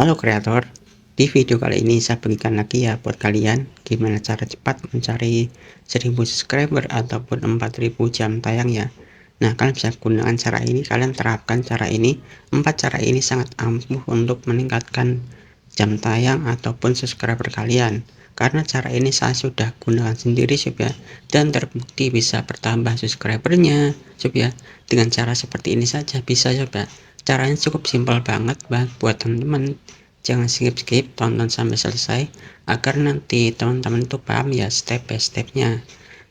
Halo kreator, di video kali ini saya bagikan lagi ya buat kalian gimana cara cepat mencari 1000 subscriber ataupun 4000 jam tayang ya. Nah, kalian bisa gunakan cara ini, kalian terapkan cara ini. 4 cara ini sangat ampuh untuk meningkatkan jam tayang ataupun subscriber kalian. Karena cara ini saya sudah gunakan sendiri sob ya, dan terbukti bisa bertambah subscribernya sob ya. Dengan cara seperti ini saja bisa sob ya. Caranya cukup simpel banget buat teman-teman. Jangan skip-skip, tonton sampai selesai agar nanti teman-teman itu paham ya step by stepnya.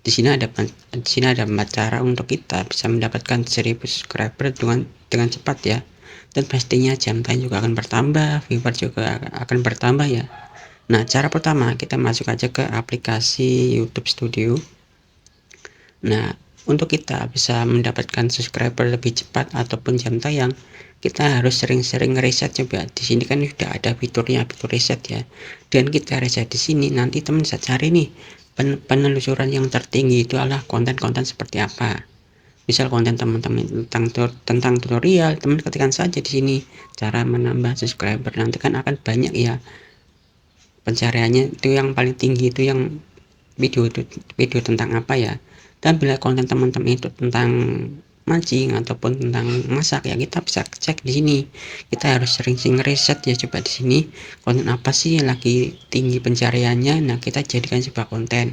Di sini ada 4 cara untuk kita bisa mendapatkan 1000 subscriber dengan cepat ya. Dan pastinya jam tayang juga akan bertambah, viewer juga akan bertambah ya. Nah, cara pertama kita masuk aja ke aplikasi YouTube Studio. Nah, untuk kita bisa mendapatkan subscriber lebih cepat ataupun jam tayang, kita harus sering-sering reset coba. Di sini kan sudah ada fiturnya, fitur reset ya. Dan kita reset di sini, nanti teman bisa cari nih penelusuran yang tertinggi itu adalah konten-konten seperti apa. Misal konten teman-teman tentang tutorial, teman ketikkan saja di sini cara menambah subscriber. Nanti kan akan banyak ya pencariannya, itu yang paling tinggi itu yang video tentang apa ya. Dan bila konten teman-teman itu tentang mancing ataupun tentang masak ya, kita bisa cek di sini. Kita harus sering-sering riset ya, coba di sini konten apa sih yang lagi tinggi pencariannya. Nah, kita jadikan sebuah konten.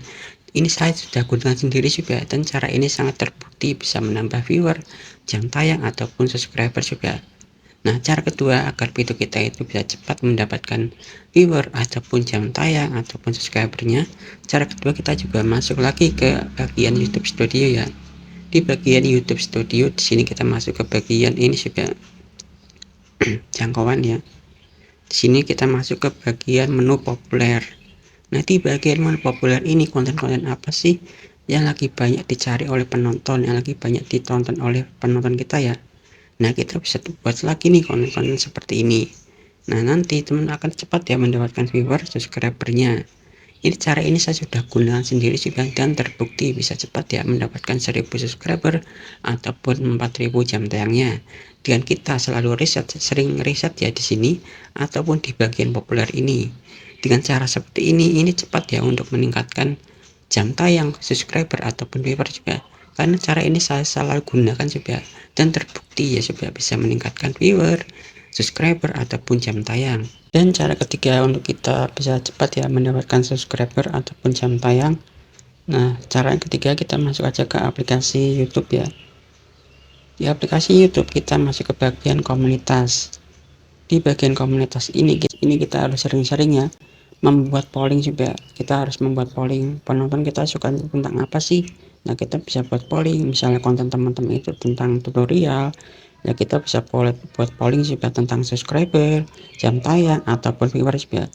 Ini saya sudah gunakan sendiri juga, dan cara ini sangat terbukti bisa menambah viewer, jam tayang ataupun subscriber juga. Nah, cara kedua agar video kita itu bisa cepat mendapatkan viewer ataupun jam tayang ataupun subscribernya, cara kedua kita juga masuk lagi ke bagian YouTube Studio ya. Di bagian YouTube Studio di sini kita masuk ke bagian ini juga jangkauan ya. Di sini kita masuk ke bagian menu populer. Nah, di bagian menu populer ini konten-konten apa sih yang lagi banyak dicari oleh penonton, yang lagi banyak ditonton oleh penonton kita ya. Nah, kita bisa buat lagi nih konten-konten seperti ini. Nah, nanti teman akan cepat ya mendapatkan viewer, subscribernya. Ini cara ini saya sudah gunakan sendiri juga, dan terbukti bisa cepat ya mendapatkan 1000 subscriber ataupun 4000 jam tayangnya. Dengan kita selalu sering riset ya di sini ataupun di bagian populer ini. Dengan cara seperti ini cepat ya untuk meningkatkan jam tayang, subscriber ataupun viewer juga. Karena cara ini saya selalu gunakan juga, dan terbukti ya juga bisa meningkatkan viewer, subscriber ataupun jam tayang. Dan cara ketiga untuk kita bisa cepat ya mendapatkan subscriber ataupun jam tayang. Nah, cara yang ketiga kita masuk aja ke aplikasi YouTube ya. Di aplikasi YouTube kita masuk ke bagian komunitas. Di bagian komunitas ini kita harus sering-sering ya membuat polling juga. Kita harus membuat polling, penonton kita suka tentang apa sih. Nah, kita bisa buat polling, misalnya konten teman-teman itu tentang tutorial ya, kita bisa buat polling juga tentang subscriber, jam tayang ataupun viewers juga.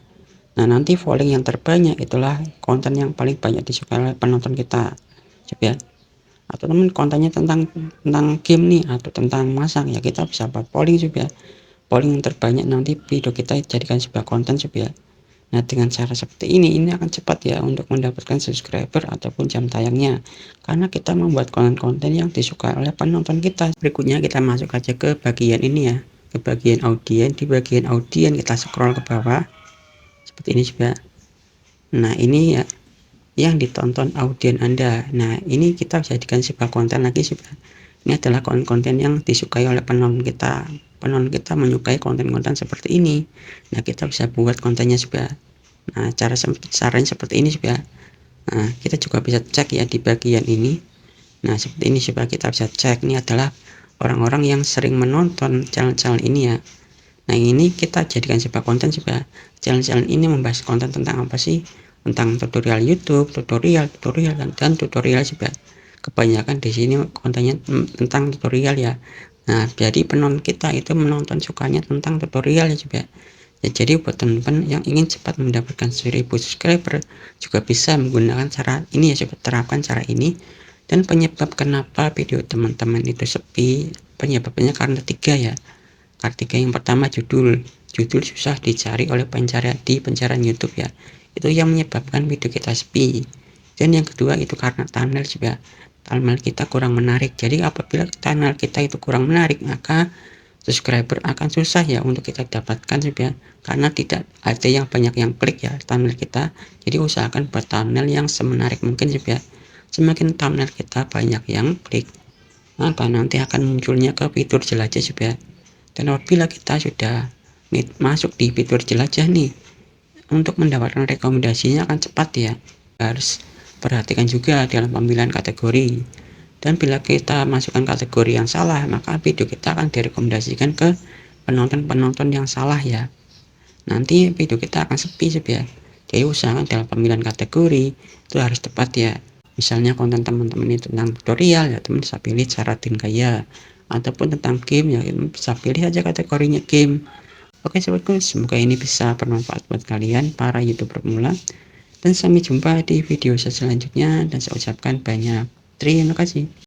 Nah, nanti polling yang terbanyak itulah konten yang paling banyak disukai oleh penonton kita juga. Atau teman kontennya tentang game nih atau tentang masak ya, kita bisa buat polling juga. Polling yang terbanyak nanti video kita jadikan sebuah konten juga. Nah, dengan cara seperti ini akan cepat ya untuk mendapatkan subscriber ataupun jam tayangnya, karena kita membuat konten-konten yang disukai oleh penonton kita. Berikutnya kita masuk aja ke bagian ini ya, ke bagian audien. Di bagian audien kita scroll ke bawah seperti ini juga. Nah, ini ya yang ditonton audien Anda. Nah, ini kita bisa jadikan sebuah konten lagi juga. Ini adalah konten-konten yang disukai oleh penonton kita. Penonton kita menyukai konten-konten seperti ini. Nah, kita bisa buat kontennya juga. Nah, caranya seperti ini juga. Nah, kita juga bisa cek ya di bagian ini. Nah, seperti ini supaya kita bisa cek ini adalah orang-orang yang sering menonton channel-channel ini ya. Nah, ini kita jadikan sebuah konten juga. Channel-channel ini membahas konten tentang apa sih? Tentang tutorial YouTube, tutorial dan tutorial juga. Kebanyakan di sini kontennya tentang tutorial ya. Nah, jadi penonton kita itu menonton sukanya tentang tutorial ya juga. Ya, jadi buat teman-teman yang ingin cepat mendapatkan 1000 subscriber juga bisa menggunakan cara ini ya, coba terapkan cara ini. Dan penyebab kenapa video teman-teman itu sepi, penyebabnya karena 3 ya. Karena 3, yang pertama judul susah dicari oleh pencarian YouTube ya, itu yang menyebabkan video kita sepi. Dan yang kedua itu karena thumbnail juga, thumbnail kita kurang menarik. Jadi apabila thumbnail kita itu kurang menarik, maka subscriber akan susah ya untuk kita dapatkan ya, karena tidak ada yang banyak yang klik ya thumbnail kita. Jadi usahakan buat thumbnail yang semenarik mungkin ya. Semakin thumbnail kita banyak yang klik, maka nanti akan munculnya ke fitur jelajah ya. Dan apabila kita sudah masuk di fitur jelajah nih, untuk mendapatkan rekomendasinya akan cepat ya. Harus perhatikan juga dalam pemilihan kategori. Dan bila kita masukkan kategori yang salah, maka video kita akan direkomendasikan ke penonton-penonton yang salah ya. Nanti video kita akan sepi ya. Jadi usahakan dalam pemilihan kategori itu harus tepat ya. Misalnya konten teman-teman itu tentang tutorial ya, teman bisa pilih cara tim gaya, ataupun tentang game ya, bisa pilih aja kategorinya game. Oke sobatku, semoga ini bisa bermanfaat buat kalian para youtuber pemula, dan sampai jumpa di video selanjutnya, dan saya ucapkan banyak terima kasih.